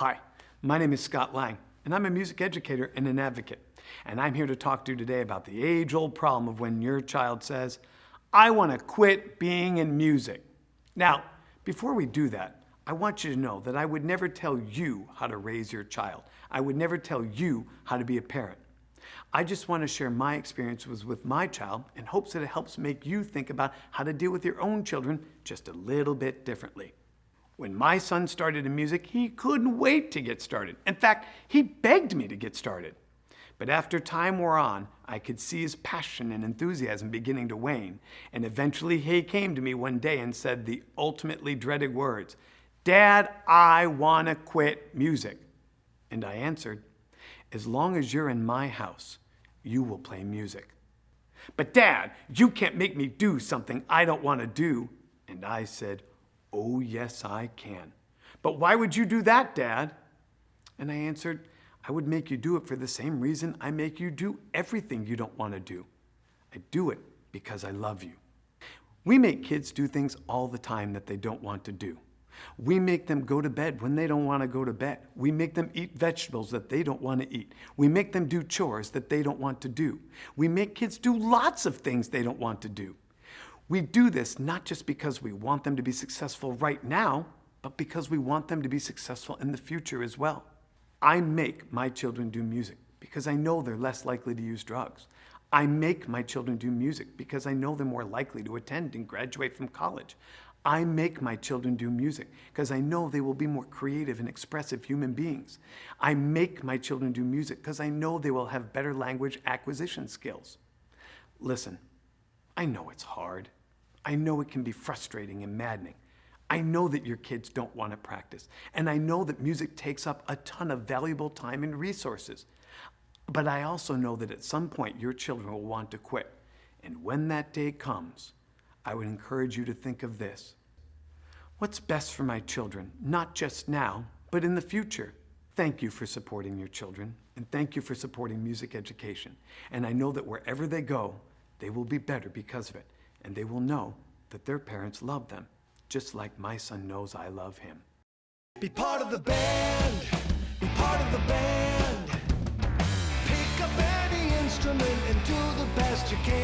Hi, my name is Scott Lang, and I'm a music educator and an advocate. And I'm here to talk to you today about the age-old problem of when your child says, I want to quit being in music. Now, before we do that, I want you to know that I would never tell you how to raise your child. I would never tell you how to be a parent. I just want to share my experiences with my child in hopes that it helps make you think about how to deal with your own children just a little bit differently. When my son started in music, he couldn't wait to get started. In fact, he begged me to get started. But after time wore on, I could see his passion and enthusiasm beginning to wane, and eventually he came to me one day and said the ultimately dreaded words, "Dad, I want to quit music." And I answered, "As long as you're in my house, you will play music." "But Dad, you can't make me do something I don't want to do." And I said, "Oh yes, I can." "But why would you do that, Dad?" And I answered, "I would make you do it for the same reason I make you do everything you don't want to do. I do it because I love you." We make kids do things all the time that they don't want to do. We make them go to bed when they don't want to go to bed. We make them eat vegetables that they don't want to eat. We make them do chores that they don't want to do. We make kids do lots of things they don't want to do. We do this not just because we want them to be successful right now, but because we want them to be successful in the future as well. I make my children do music because I know they're less likely to use drugs. I make my children do music because I know they're more likely to attend and graduate from college. I make my children do music because I know they will be more creative and expressive human beings. I make my children do music because I know they will have better language acquisition skills. Listen, I know it's hard. I know it can be frustrating and maddening. I know that your kids don't want to practice, and I know that music takes up a ton of valuable time and resources. But I also know that at some point your children will want to quit. And when that day comes, I would encourage you to think of this. What's best for my children, not just now, but in the future? Thank you for supporting your children, and thank you for supporting music education. And I know that wherever they go, they will be better because of it, and they will know that their parents love them, just like my son knows I love him. Be part of the band, be part of the band. Pick up any instrument and do the best you can.